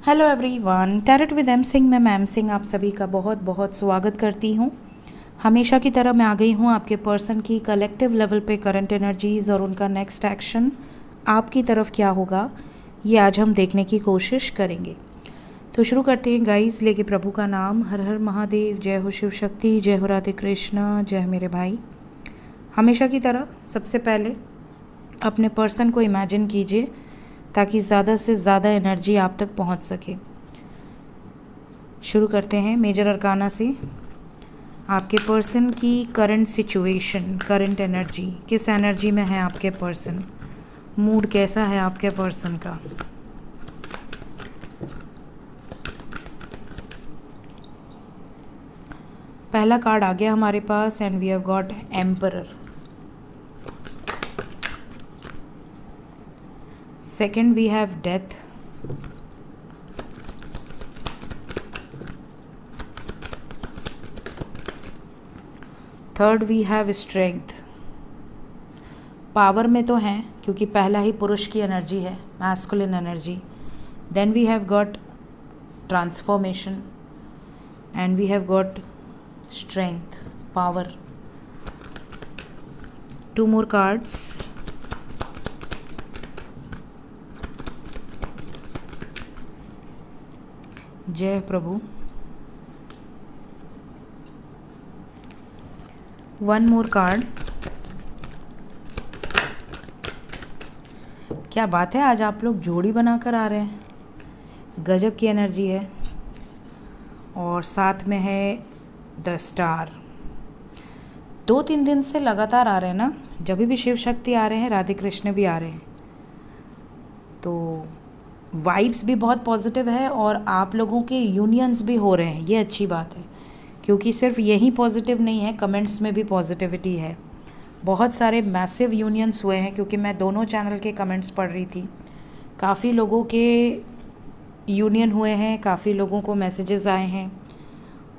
Hello everyone, tarot with M Singh में ma'am Singh आप सभी का बहुत बहुत स्वागत करती हूँ। हमेशा की तरह मैं आ गई हूँ आपके पर्सन की कलेक्टिव लेवल पे करंट एनर्जीज़ और उनका नेक्स्ट एक्शन आपकी तरफ क्या होगा ये आज हम देखने की कोशिश करेंगे। तो शुरू करते हैं गाइस, लेके प्रभु का नाम। हर हर महादेव, जय हो शिव शक्ति, जय हो राधे कृष्णा, जय हो मेरे भाई। हमेशा की तरह सबसे पहले अपने पर्सन को इमेजिन कीजिए ताकि ज़्यादा से ज़्यादा एनर्जी आप तक पहुंच सके। शुरू करते हैं मेजर अरकाना से। आपके पर्सन की करंट सिचुएशन, करंट एनर्जी, किस एनर्जी में है आपके पर्सन, मूड कैसा है आपके पर्सन का। पहला कार्ड आ गया हमारे पास and we have got emperor. Second, we have death. Third, we have strength. Power में तो हैं क्योंकि पहला ही पुरुष की एनर्जी है, masculine energy. Then we have got transformation and we have got strength, power. Two more cards. जय प्रभु। One more card. क्या बात है, आज आप लोग जोड़ी बनाकर आ रहे हैं, गजब की एनर्जी है। और साथ में है द स्टार। 2-3 दिन से लगातार आ रहे हैं ना, जब भी शिव शक्ति आ रहे हैं राधे कृष्ण भी आ रहे हैं, तो वाइब्स भी बहुत पॉजिटिव है और आप लोगों के यूनियंस भी हो रहे हैं, ये अच्छी बात है। क्योंकि सिर्फ यही पॉजिटिव नहीं है, कमेंट्स में भी पॉजिटिविटी है। बहुत सारे मैसिव यूनियंस हुए हैं क्योंकि मैं दोनों चैनल के कमेंट्स पढ़ रही थी। काफ़ी लोगों के यूनियन हुए हैं, काफ़ी लोगों को मैसेजेस आए हैं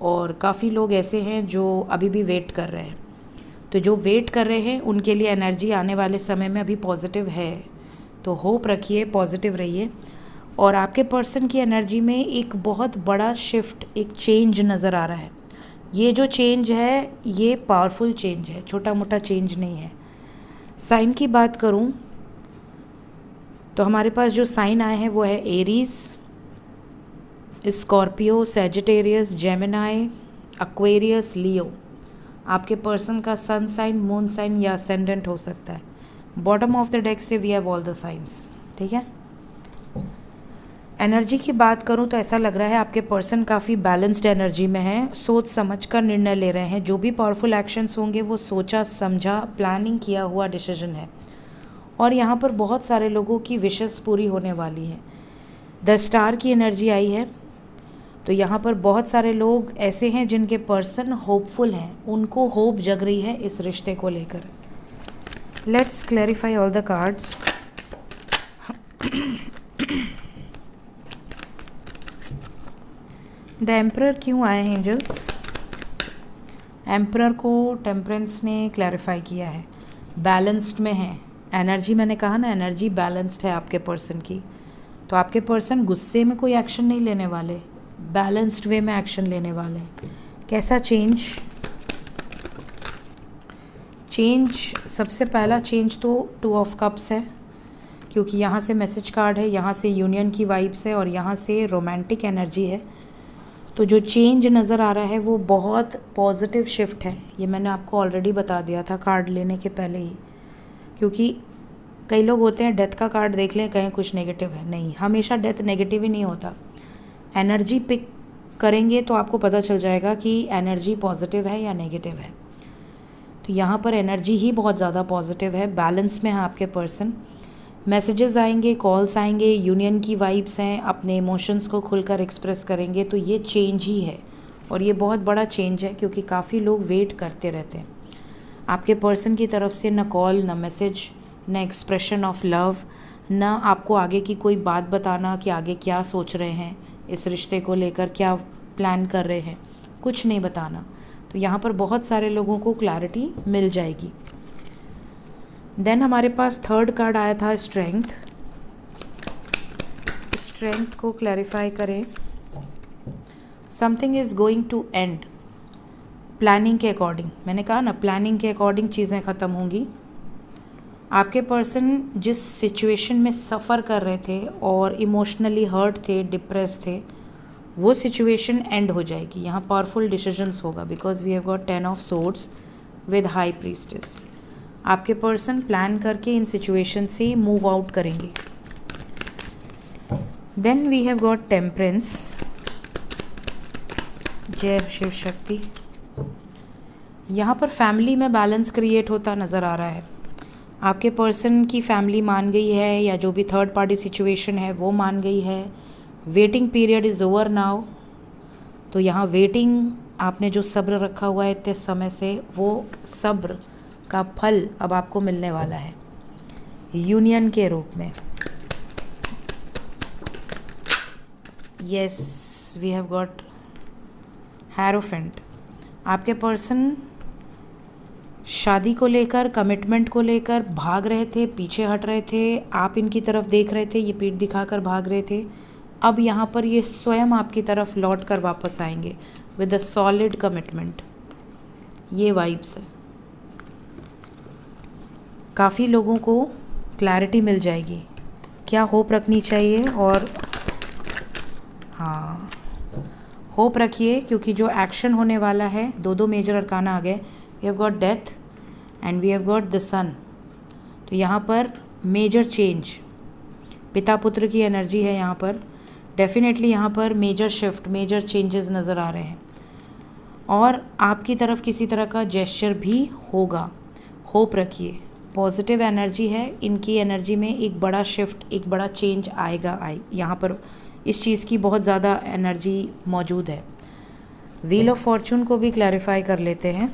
और काफ़ी लोग ऐसे हैं जो अभी भी वेट कर रहे हैं। तो जो वेट कर रहे हैं उनके लिए एनर्जी आने वाले समय में अभी पॉजिटिव है, तो होप रखिए, पॉजिटिव रहिए। और आपके पर्सन की एनर्जी में एक बहुत बड़ा शिफ्ट, एक चेंज नज़र आ रहा है। ये जो चेंज है ये पावरफुल चेंज है, छोटा मोटा चेंज नहीं है। साइन की बात करूं तो हमारे पास जो साइन आए हैं वो है Aries, Scorpio, Sagittarius, Gemini, Aquarius, Leo. आपके पर्सन का सन साइन, मून साइन या असेंडेंट हो सकता है। बॉटम ऑफ द डेक से we have all the science, ठीक है। एनर्जी की बात करूं तो ऐसा लग रहा है आपके पर्सन काफ़ी बैलेंस्ड एनर्जी में है, सोच समझ कर निर्णय ले रहे हैं। जो भी पावरफुल एक्शंस होंगे वो सोचा समझा, प्लानिंग किया हुआ डिसीजन है। और यहाँ पर बहुत सारे लोगों की विशेस पूरी होने वाली है। द स्टार की एनर्जी आई है, तो यहाँ पर बहुत सारे लोग ऐसे हैं जिनके पर्सन होपफुल हैं, उनको होप जग रही है इस रिश्ते को लेकर। Let's clarify all the cards. The emperor क्यों आए हैं एंजल्स? एम्परर को टेम्परेंस ने क्लैरिफाई किया है, बैलेंस्ड में है एनर्जी। मैंने कहा ना, एनर्जी बैलेंस्ड है आपके पर्सन की। तो आपके पर्सन गुस्से में कोई एक्शन नहीं लेने वाले, बैलेंस्ड वे में एक्शन लेने वाले। कैसा चेंज? चेंज, सबसे पहला चेंज तो 2 ऑफ कप्स है, क्योंकि यहाँ से मैसेज कार्ड है, यहाँ से यूनियन की वाइब्स है और यहाँ से रोमांटिक एनर्जी है। तो जो चेंज नज़र आ रहा है वो बहुत पॉजिटिव शिफ्ट है। ये मैंने आपको ऑलरेडी बता दिया था कार्ड लेने के पहले ही, क्योंकि कई लोग होते हैं डेथ का कार्ड देख लें कहीं कुछ नेगेटिव है। नहीं, हमेशा डेथ नेगेटिव ही नहीं होता। एनर्जी पिक करेंगे तो आपको पता चल जाएगा कि एनर्जी पॉजिटिव है या नेगेटिव है। तो यहाँ पर एनर्जी ही बहुत ज़्यादा पॉजिटिव है, बैलेंस में है आपके पर्सन। मैसेजेस आएंगे, कॉल्स आएंगे, यूनियन की वाइब्स हैं, अपने इमोशंस को खुलकर एक्सप्रेस करेंगे। तो ये चेंज ही है और ये बहुत बड़ा चेंज है क्योंकि काफ़ी लोग वेट करते रहते हैं आपके पर्सन की तरफ से। न कॉल, न मैसेज, न एक्सप्रेशन ऑफ लव, न आपको आगे की कोई बात बताना कि आगे क्या सोच रहे हैं, इस रिश्ते को लेकर क्या प्लान कर रहे हैं, कुछ नहीं बताना। तो यहाँ पर बहुत सारे लोगों को क्लैरिटी मिल जाएगी। देन हमारे पास थर्ड कार्ड आया था स्ट्रेंथ। स्ट्रेंथ को क्लैरिफाई करें। Something is going to end planning के अकॉर्डिंग। मैंने कहा ना, प्लानिंग के अकॉर्डिंग चीज़ें ख़त्म होंगी। आपके पर्सन जिस सिचुएशन में सफ़र कर रहे थे और इमोशनली हर्ट थे, डिप्रेस थे, वो सिचुएशन एंड हो जाएगी। यहाँ पावरफुल डिसीजंस होगा because we have got 10 of swords with high priestess. आपके पर्सन प्लान करके इन सिचुएशन से मूव आउट करेंगे। Then we have got temperance. जय शिव शक्ति। यहाँ पर फैमिली में बैलेंस क्रिएट होता नज़र आ रहा है। आपके पर्सन की फैमिली मान गई है या जो भी थर्ड पार्टी सिचुएशन है वो मान गई है। Waiting period is over now. तो यहाँ वेटिंग, आपने जो सब्र रखा हुआ है इतने समय से, वो सब्र का फल अब आपको मिलने वाला है यूनियन के रूप में। Yes, we have got hierophant. आपके पर्सन शादी को लेकर, कमिटमेंट को लेकर भाग रहे थे, पीछे हट रहे थे। आप इनकी तरफ देख रहे थे, ये पीठ दिखाकर भाग रहे थे। अब यहाँ पर ये स्वयं आपकी तरफ लौट कर वापस आएंगे विद अ सॉलिड कमिटमेंट। ये वाइब्स है। काफ़ी लोगों को क्लैरिटी मिल जाएगी क्या होप रखनी चाहिए। और हाँ, होप रखिए क्योंकि जो एक्शन होने वाला है, दो मेजर अरकाना आ गए। We have got death and we have got the sun. तो यहाँ पर मेजर चेंज, पिता पुत्र की एनर्जी है यहाँ पर। डेफिनेटली यहाँ पर मेजर शिफ्ट, मेजर चेंजेस नज़र आ रहे हैं और आपकी तरफ किसी तरह का जेस्चर भी होगा। होप रखिए, पॉजिटिव एनर्जी है। इनकी एनर्जी में एक बड़ा शिफ्ट, एक बड़ा चेंज आएगा। यहाँ पर इस चीज़ की बहुत ज़्यादा एनर्जी मौजूद है। व्हील ऑफ फॉर्चून को भी क्लैरिफाई कर लेते हैं।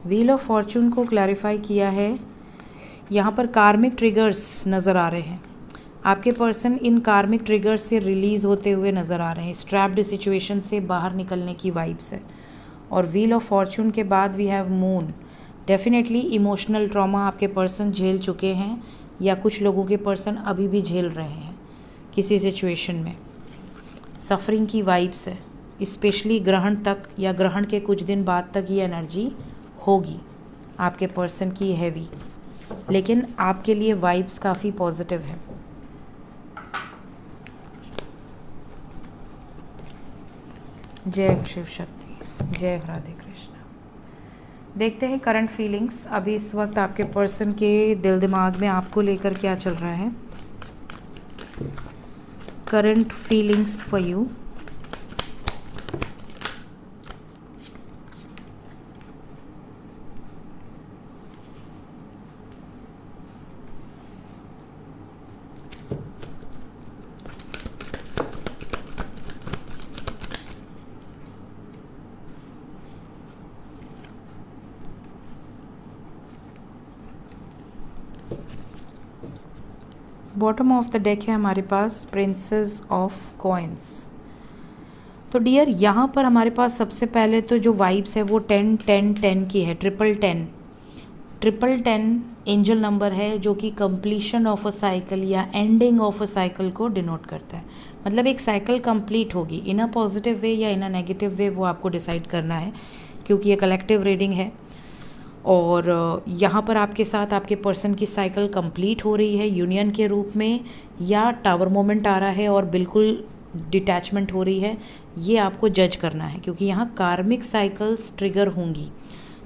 व्हील ऑफ फॉर्चून को क्लैरिफाई किया है। यहाँ पर कार्मिक ट्रिगर्स नज़र आ रहे हैं। आपके पर्सन इन कार्मिक ट्रिगर्स से रिलीज़ होते हुए नज़र आ रहे हैं। स्ट्रैप्ड सिचुएशन से बाहर निकलने की वाइब्स है। और व्हील ऑफ फॉर्चून के बाद we have moon. Definitely emotional trauma आपके पर्सन झेल चुके हैं या कुछ लोगों के पर्सन अभी भी झेल रहे हैं किसी सिचुएशन में। सफरिंग की वाइब्स है, स्पेशली ग्रहण तक या ग्रहण के कुछ दिन बाद तक ये एनर्जी होगी आपके पर्सन की हैवी, लेकिन आपके लिए वाइब्स काफ़ी पॉजिटिव है। जय शिव शक्ति, जय राधे कृष्ण। देखते हैं करंट फीलिंग्स अभी इस वक्त आपके पर्सन के दिल दिमाग में आपको लेकर क्या चल रहा है। Current feelings for you. Bottom of the deck है हमारे पास प्रिंसेस ऑफ कॉइन्स। तो डियर, यहाँ पर हमारे पास सबसे पहले तो जो वाइब्स है वो 10 10 10 की है। 10 10 एंजल नंबर है जो कि कंप्लीशन ऑफ अ साइकिल या एंडिंग ऑफ अ साइकिल को डिनोट करता है। मतलब एक साइकिल कंप्लीट होगी इन अ पॉजिटिव वे या इन अ नेगेटिव वे, वो आपको डिसाइड करना है क्योंकि ये कलेक्टिव रीडिंग है। और यहाँ पर आपके साथ आपके पर्सन की साइकिल कंप्लीट हो रही है यूनियन के रूप में, या टावर मोमेंट आ रहा है और बिल्कुल डिटैचमेंट हो रही है। ये आपको जज करना है क्योंकि यहाँ कार्मिक साइकिल्स ट्रिगर होंगी।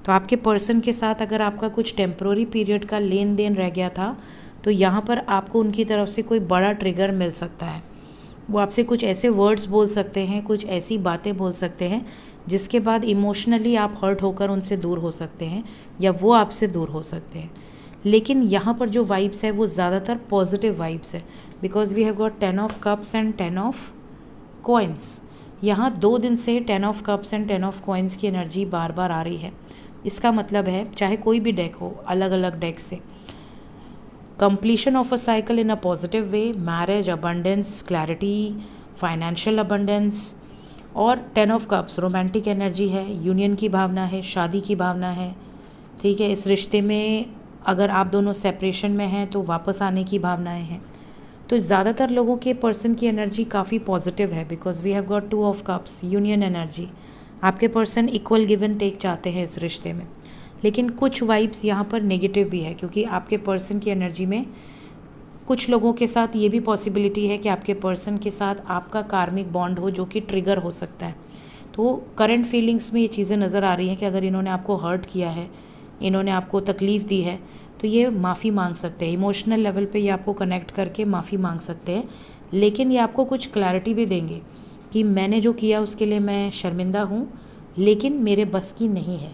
तो आपके पर्सन के साथ अगर आपका कुछ टेम्प्रोरी पीरियड का लेन देन रह गया था तो यहाँ पर आपको उनकी तरफ से कोई बड़ा ट्रिगर मिल सकता है। वो आपसे कुछ ऐसे वर्ड्स बोल सकते हैं, कुछ ऐसी बातें बोल सकते हैं जिसके बाद इमोशनली आप हर्ट होकर उनसे दूर हो सकते हैं या वो आपसे दूर हो सकते हैं। लेकिन यहाँ पर जो वाइब्स है वो ज़्यादातर पॉजिटिव वाइब्स है because we have got 10 of cups and 10 of coins. यहाँ 2 दिन से 10 of cups and 10 of coins की एनर्जी बार बार आ रही है। इसका मतलब है चाहे कोई भी डेक हो, अलग अलग डेक से, completion of a cycle in a positive way, marriage, abundance, clarity, financial abundance। और 10 ऑफ कप्स रोमांटिक एनर्जी है, यूनियन की भावना है, शादी की भावना है। ठीक है, इस रिश्ते में अगर आप दोनों सेपरेशन में हैं तो वापस आने की भावनाएं हैं। तो ज़्यादातर लोगों के पर्सन की एनर्जी काफ़ी पॉजिटिव है, because we have got 2 of cups, union energy. आपके person equal give and take चाहते हैं इस रिश्ते में, लेकिन कुछ वाइब्स यहाँ पर नेगेटिव भी है, क्योंकि आपके पर्सन की एनर्जी में कुछ लोगों के साथ ये भी पॉसिबिलिटी है कि आपके पर्सन के साथ आपका कार्मिक बॉन्ड हो, जो कि ट्रिगर हो सकता है। तो करंट फीलिंग्स में ये चीज़ें नज़र आ रही हैं कि अगर इन्होंने आपको हर्ट किया है, इन्होंने आपको तकलीफ़ दी है, तो ये माफ़ी मांग सकते हैं। इमोशनल लेवल पे ये आपको कनेक्ट करके माफ़ी मांग सकते हैं, लेकिन ये आपको कुछ क्लैरिटी भी देंगे कि मैंने जो किया उसके लिए मैं शर्मिंदा हूँ, लेकिन मेरे बस की नहीं है।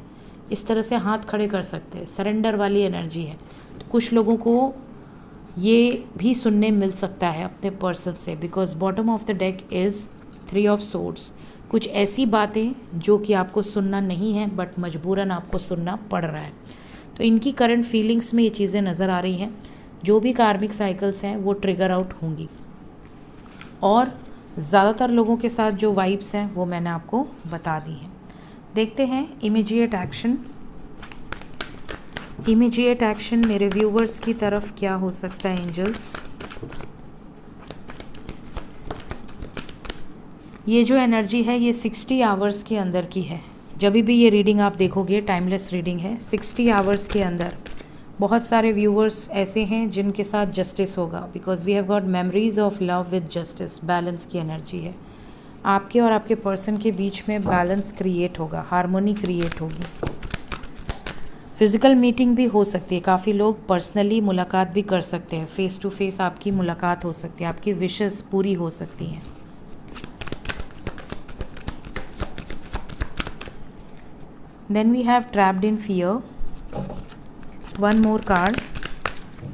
इस तरह से हाथ खड़े कर सकते हैं, सरेंडर वाली एनर्जी है। तो कुछ लोगों को ये भी सुनने मिल सकता है अपने पर्सन से, because bottom of the deck is 3 of swords. कुछ ऐसी बातें जो कि आपको सुनना नहीं है, बट मजबूरन आपको सुनना पड़ रहा है। तो इनकी करंट फीलिंग्स में ये चीज़ें नज़र आ रही हैं। जो भी कार्मिक साइकिल्स हैं वो ट्रिगर आउट होंगी, और ज़्यादातर लोगों के साथ जो वाइब्स हैं वो मैंने आपको बता दी हैं। देखते हैं इमीडिएट एक्शन। इमीडिएट एक्शन मेरे व्यूवर्स की तरफ क्या हो सकता है एंजल्स। ये जो एनर्जी है ये 60 आवर्स के अंदर की है। जब भी ये रीडिंग आप देखोगे, टाइमलेस रीडिंग है। 60 आवर्स के अंदर बहुत सारे व्यूवर्स ऐसे हैं जिनके साथ जस्टिस होगा, because we have got memories of love with justice. Balance की एनर्जी है। आपके और आपके पर्सन के बीच में बैलेंस क्रिएट होगा, हार्मोनी क्रिएट होगी। फिज़िकल मीटिंग भी हो सकती है, काफ़ी लोग पर्सनली मुलाकात भी कर सकते हैं, फेस टू फेस आपकी मुलाकात हो सकती है, आपकी विशेस पूरी हो सकती हैं। Then we have trapped in fear. One more card,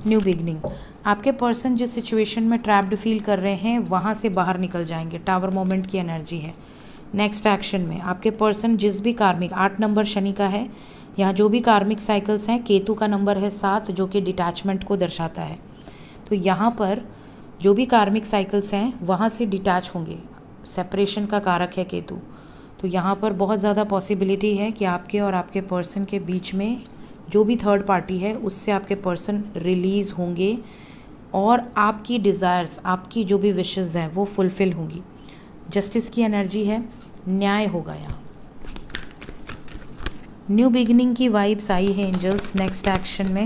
new beginning. आपके पर्सन जिस सिचुएशन में ट्रैप्ड फील कर रहे हैं वहाँ से बाहर निकल जाएंगे। टावर मोमेंट की एनर्जी है। नेक्स्ट एक्शन में आपके पर्सन जिस भी कार्मिक, 8 नंबर शनि का है, यहाँ जो भी कार्मिक साइकिल्स हैं, केतु का नंबर है 7 जो कि डिटैचमेंट को दर्शाता है। तो यहाँ पर जो भी कार्मिक साइकिल्स हैं वहाँ से डिटैच होंगे। सेपरेशन का कारक है केतु। तो यहाँ पर बहुत ज़्यादा पॉसिबिलिटी है कि आपके और आपके पर्सन के बीच में जो भी थर्ड पार्टी है उससे आपके पर्सन रिलीज़ होंगे, और आपकी डिज़ायर्स, आपकी जो भी विशेज़ हैं वो फुलफ़िल होंगी। जस्टिस की एनर्जी है, न्याय होगा यहाँ। न्यू बिगिनिंग की वाइब्स आई है एंजल्स। नेक्स्ट एक्शन में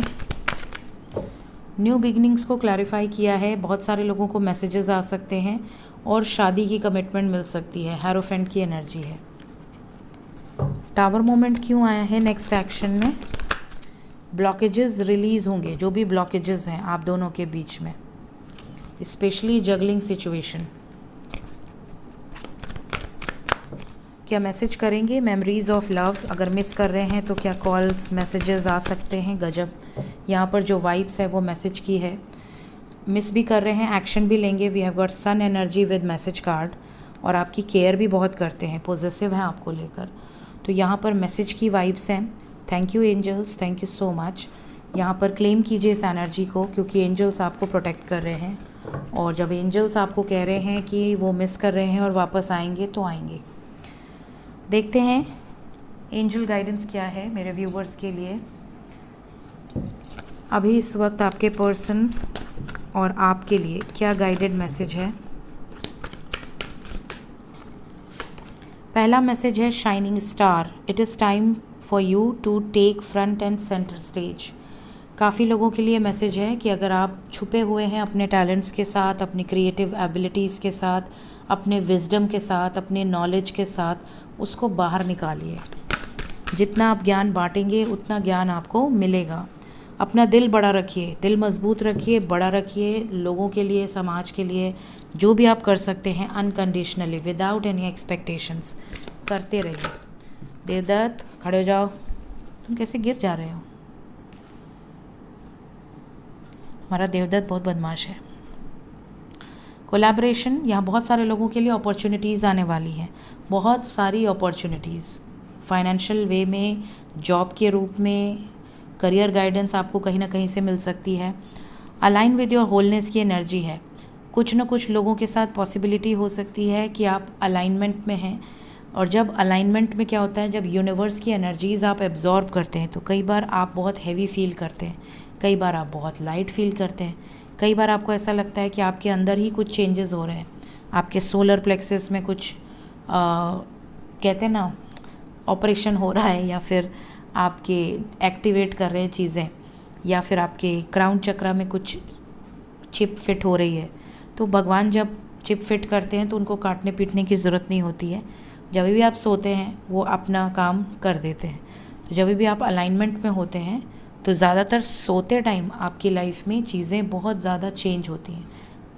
न्यू बिगिनिंग्स को क्लैरिफाई किया है। बहुत सारे लोगों को मैसेजेस आ सकते हैं और शादी की कमिटमेंट मिल सकती है। हेरोफेंट की एनर्जी है। टावर मोमेंट क्यों आया है नेक्स्ट एक्शन में? ब्लॉकेजेस रिलीज़ होंगे, जो भी ब्लॉकेजेस हैं आप दोनों के बीच में, स्पेशली जगलिंग सिचुएशन। क्या मैसेज करेंगे? Memories of love. अगर मिस कर रहे हैं तो क्या कॉल्स, मैसेजेस आ सकते हैं? गजब, यहाँ पर जो वाइब्स है वो मैसेज की है। मिस भी कर रहे हैं, एक्शन भी लेंगे। We have got sun energy with message card, और आपकी केयर भी बहुत करते हैं, पॉजिटिव हैं आपको लेकर। तो यहाँ पर मैसेज की वाइब्स हैं। Thank you angels, thank you so much. यहाँ पर क्लेम कीजिए इस एनर्जी को, क्योंकि एंजल्स आपको प्रोटेक्ट कर रहे हैं, और जब एंजल्स आपको कह रहे हैं कि वो मिस कर रहे हैं और वापस आएंगे तो आएंगे। देखते हैं एंजल गाइडेंस क्या है मेरे व्यूवर्स के लिए। अभी इस वक्त आपके पर्सन और आपके लिए क्या गाइडेड मैसेज है? पहला मैसेज है shining star. It is time for you to take front and centre stage. काफ़ी लोगों के लिए मैसेज है कि अगर आप छुपे हुए हैं अपने टैलेंट्स के साथ, अपनी क्रिएटिव एबिलिटीज़ के साथ, अपने विजडम के साथ, अपने नॉलेज के साथ, उसको बाहर निकालिए। जितना आप ज्ञान बांटेंगे उतना ज्ञान आपको मिलेगा। अपना दिल बड़ा रखिए, दिल मजबूत रखिए, बड़ा रखिए। लोगों के लिए, समाज के लिए जो भी आप कर सकते हैं अनकंडीशनली, विदाउट एनी एक्सपेक्टेशंस करते रहिए। देवदत्त खड़े हो जाओ। तुम कैसे गिर जा रहे हो? हमारा देवदत्त बहुत बदमाश है। कोलैबोरेशन, यहाँ बहुत सारे लोगों के लिए अपॉर्चुनिटीज़ आने वाली हैं। बहुत सारी अपॉर्चुनिटीज़, फाइनेंशियल वे में, जॉब के रूप में, करियर गाइडेंस आपको कहीं ना कहीं से मिल सकती है। अलाइन विद योर होलनेस की एनर्जी है। कुछ ना कुछ लोगों के साथ पॉसिबिलिटी हो सकती है कि आप अलाइनमेंट में हैं, और जब अलाइनमेंट में क्या होता है, जब यूनिवर्स की एनर्जीज़ आप एब्जॉर्ब करते हैं तो कई बार आप बहुत हैवी फील करते हैं, कई बार आप बहुत लाइट फील करते हैं, कई बार आपको ऐसा लगता है कि आपके अंदर ही कुछ चेंजेस हो रहे हैं, आपके सोलर प्लेक्सस में कुछ कहते हैं ना ऑपरेशन हो रहा है, या फिर आपके एक्टिवेट कर रहे हैं चीज़ें, या फिर आपके क्राउन चक्रा में कुछ चिप फिट हो रही है। तो भगवान जब चिप फिट करते हैं तो उनको काटने पीटने की ज़रूरत नहीं होती है। जब भी आप सोते हैं वो अपना काम कर देते हैं। तो जब भी आप अलाइनमेंट में होते हैं तो ज़्यादातर सोते टाइम आपकी लाइफ में चीज़ें बहुत ज़्यादा चेंज होती हैं,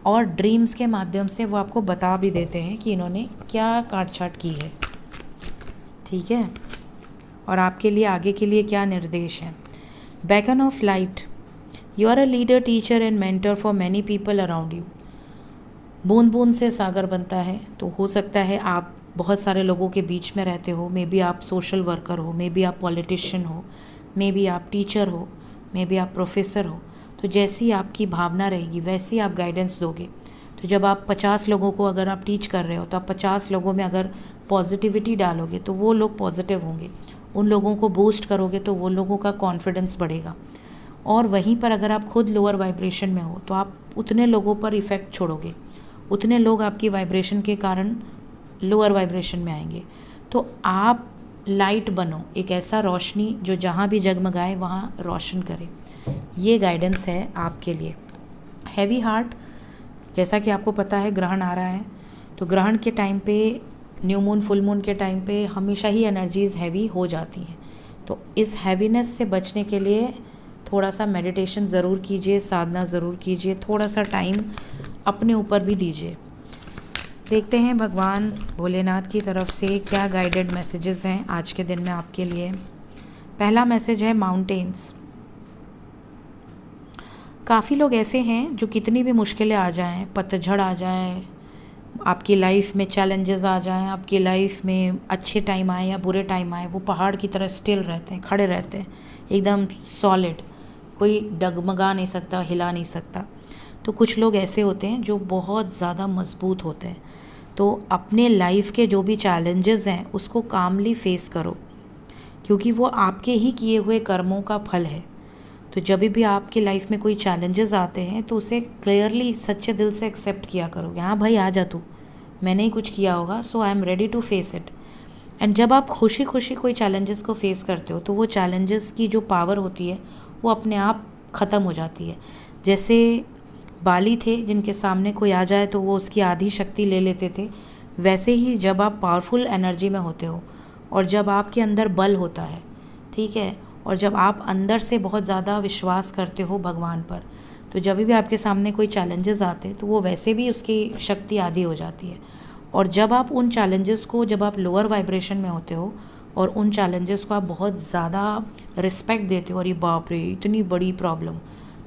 और ड्रीम्स के माध्यम से वो आपको बता भी देते हैं कि इन्होंने क्या काट छाट की है, ठीक है, और आपके लिए आगे के लिए क्या निर्देश है। Beacon of light, you are a leader, teacher and mentor for many people around you. बूंद बूंद से सागर बनता है, तो हो सकता है आप बहुत सारे लोगों के बीच में रहते हो, मे बी आप सोशल वर्कर हो, मे बी आप पॉलिटिशियन हो, मे बी आप टीचर हो, मे बी आप प्रोफेसर हो। तो जैसी आपकी भावना रहेगी वैसी आप गाइडेंस दोगे। तो जब आप 50 लोगों को अगर आप टीच कर रहे हो तो आप 50 लोगों में अगर पॉजिटिविटी डालोगे तो वो लोग पॉजिटिव होंगे, उन लोगों को बूस्ट करोगे तो वो लोगों का कॉन्फिडेंस बढ़ेगा। और वहीं पर अगर आप खुद लोअर वाइब्रेशन में हो तो आप उतने लोगों पर इफ़ेक्ट छोड़ोगे, उतने लोग आपकी वाइब्रेशन के कारण लोअर वाइब्रेशन में आएंगे। तो आप लाइट बनो, एक ऐसा रोशनी जो जहाँ भी जगमगाए वहाँ रोशन करे। ये गाइडेंस है आपके लिए। हैवी हार्ट, जैसा कि आपको पता है ग्रहण आ रहा है, तो ग्रहण के टाइम पे, न्यू मून फुल मून के टाइम पे हमेशा ही एनर्जीज़ हैवी हो जाती हैं। तो इस हैवीनेस से बचने के लिए थोड़ा सा मेडिटेशन ज़रूर कीजिए, साधना ज़रूर कीजिए, थोड़ा सा टाइम अपने ऊपर भी दीजिए। देखते हैं भगवान भोलेनाथ की तरफ से क्या गाइडेड मैसेजेस हैं आज के दिन में आपके लिए। पहला मैसेज है माउंटेन्स। काफ़ी लोग ऐसे हैं जो कितनी भी मुश्किलें आ जाएं, पतझड़ आ जाए, आपकी लाइफ में चैलेंजेस आ जाएं, आपकी लाइफ में अच्छे टाइम आए या बुरे टाइम आए, वो पहाड़ की तरह स्टिल रहते हैं, खड़े रहते हैं, एकदम सॉलिड, कोई डगमगा नहीं सकता, हिला नहीं सकता। तो कुछ लोग ऐसे होते हैं जो बहुत ज़्यादा मजबूत होते हैं। तो अपने लाइफ के जो भी चैलेंजेस हैं उसको कामली फेस करो, क्योंकि वो आपके ही किए हुए कर्मों का फल है। तो जब भी आपकी लाइफ में कोई चैलेंजेस आते हैं तो उसे क्लियरली सच्चे दिल से एक्सेप्ट किया करो। हाँ भाई आ जा तू, मैंने ही कुछ किया होगा, so I am ready to face it. And जब आप खुशी खुशी कोई चैलेंजेस को फेस करते हो तो वो चैलेंजेस की जो पावर होती है वो अपने आप ख़त्म हो जाती है। जैसे बाली थे जिनके सामने कोई आ जाए तो वो उसकी आधी शक्ति ले लेते थे, वैसे ही जब आप पावरफुल एनर्जी में होते हो और जब आपके अंदर बल होता है, ठीक है, और जब आप अंदर से बहुत ज़्यादा विश्वास करते हो भगवान पर, तो जब भी आपके सामने कोई चैलेंजेस आते हैं तो वो वैसे भी उसकी शक्ति आधी हो जाती है। और जब आप उन चैलेंजेस को, जब आप लोअर वाइब्रेशन में होते हो और उन चैलेंजेस को आप बहुत ज़्यादा रिस्पेक्ट देते हो, और ये बाप रे इतनी बड़ी प्रॉब्लम,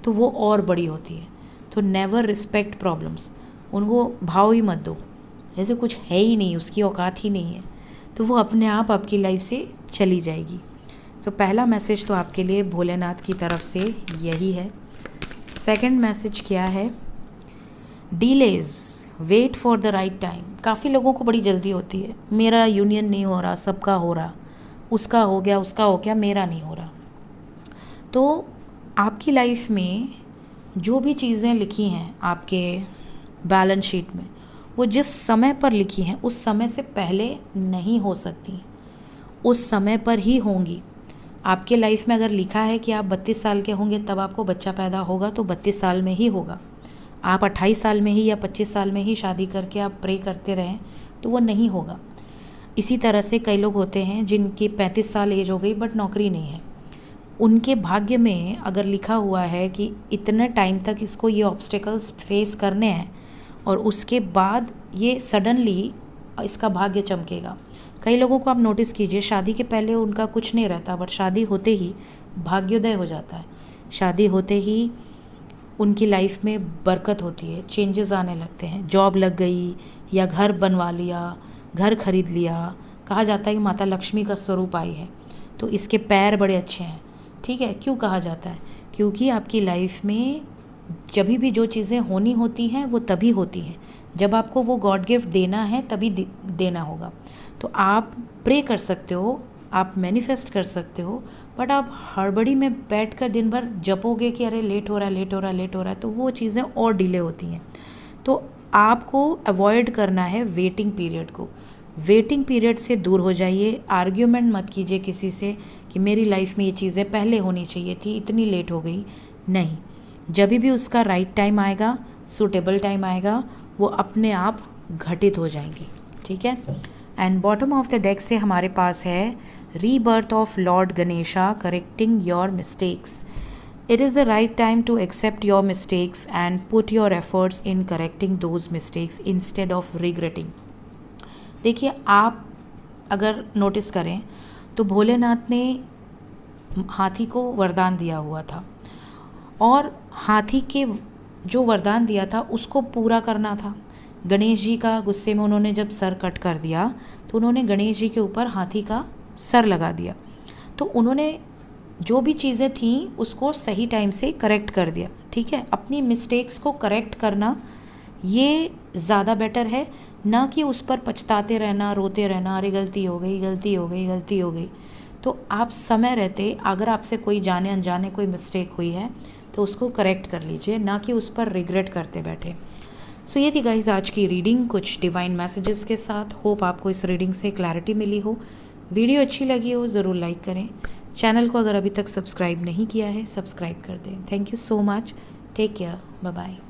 तो वो और बड़ी होती है। तो नेवर रिस्पेक्ट प्रॉब्लम्स, उनको भाव ही मत दो, जैसे कुछ है ही नहीं, उसकी औकात ही नहीं है, तो वो अपने आप आपकी लाइफ से चली जाएगी। सो पहला मैसेज तो आपके लिए भोलेनाथ की तरफ से यही है। सेकंड मैसेज क्या है, delays, wait for the right time. काफ़ी लोगों को बड़ी जल्दी होती है, मेरा यूनियन नहीं हो रहा, सबका हो रहा, उसका हो गया, उसका हो गया, मेरा नहीं हो रहा। तो आपकी लाइफ में जो भी चीज़ें लिखी हैं आपके बैलेंस शीट में, वो जिस समय पर लिखी हैं उस समय से पहले नहीं हो सकती, उस समय पर ही होंगी। आपके लाइफ में अगर लिखा है कि आप 32 साल के होंगे तब आपको बच्चा पैदा होगा, तो 32 साल में ही होगा। आप 28 साल में ही या 25 साल में ही शादी करके आप प्रे करते रहें तो वो नहीं होगा। इसी तरह से कई लोग होते हैं जिनकी 35 साल एज हो गई बट नौकरी नहीं है, उनके भाग्य में अगर लिखा हुआ है कि इतने टाइम तक इसको ये ऑब्स्टिकल्स फेस करने हैं और उसके बाद ये सडनली इसका भाग्य चमकेगा। कई लोगों को आप नोटिस कीजिए, शादी के पहले उनका कुछ नहीं रहता, बट शादी होते ही भाग्योदय हो जाता है, शादी होते ही उनकी लाइफ में बरकत होती है, चेंजेस आने लगते हैं, जॉब लग गई या घर बनवा लिया, घर खरीद लिया, कहा जाता है कि माता लक्ष्मी का स्वरूप आई है, तो इसके पैर बड़े अच्छे हैं, ठीक है। क्यों कहा जाता है? क्योंकि आपकी लाइफ में जब भी जो चीज़ें होनी होती हैं वो तभी होती हैं जब आपको वो गॉड गिफ्ट देना है तभी देना होगा। तो आप प्रे कर सकते हो, आप मैनिफेस्ट कर सकते हो, बट आप हड़बड़ी में बैठकर दिन भर जपोगे कि अरे लेट हो रहा है, लेट हो रहा है, लेट हो रहा है, तो वो चीज़ें और डिले होती हैं। तो आपको अवॉइड करना है वेटिंग पीरियड को। वेटिंग पीरियड से दूर हो जाइए। आर्ग्यूमेंट मत कीजिए किसी से कि मेरी लाइफ में ये चीज़ें पहले होनी चाहिए थी, इतनी लेट हो गई। नहीं, जब भी उसका राइट टाइम आएगा, सूटेबल टाइम आएगा, वो अपने आप घटित हो जाएंगी। ठीक है। And bottom of the deck से हमारे पास है rebirth of Lord Ganesha correcting your mistakes. It is the right time to accept your mistakes and put your efforts in correcting those mistakes instead of regretting. देखिए, आप अगर notice करें तो भोलेनाथ ने हाथी को वरदान दिया हुआ था, और हाथी के जो वरदान दिया था उसको पूरा करना था। गणेश जी का गुस्से में उन्होंने जब सर कट कर दिया तो उन्होंने गणेश जी के ऊपर हाथी का सर लगा दिया। तो उन्होंने जो भी चीज़ें थी उसको सही टाइम से करेक्ट कर दिया। ठीक है। अपनी मिस्टेक्स को करेक्ट करना ये ज़्यादा बेटर है, ना कि उस पर पछताते रहना, रोते रहना, अरे गलती हो गई, गलती हो गई, गलती हो गई। तो आप समय रहते, अगर आपसे कोई जाने अनजाने कोई मिस्टेक हुई है तो उसको करेक्ट कर लीजिए, ना कि उस पर रिग्रेट करते बैठे। सो ये थी गाइस आज की रीडिंग, कुछ डिवाइन मैसेजेस के साथ। होप आपको इस रीडिंग से क्लैरिटी मिली हो। वीडियो अच्छी लगी हो ज़रूर लाइक करें। चैनल को अगर अभी तक सब्सक्राइब नहीं किया है, सब्सक्राइब कर दें। Thank you so much. Take care. Bye bye.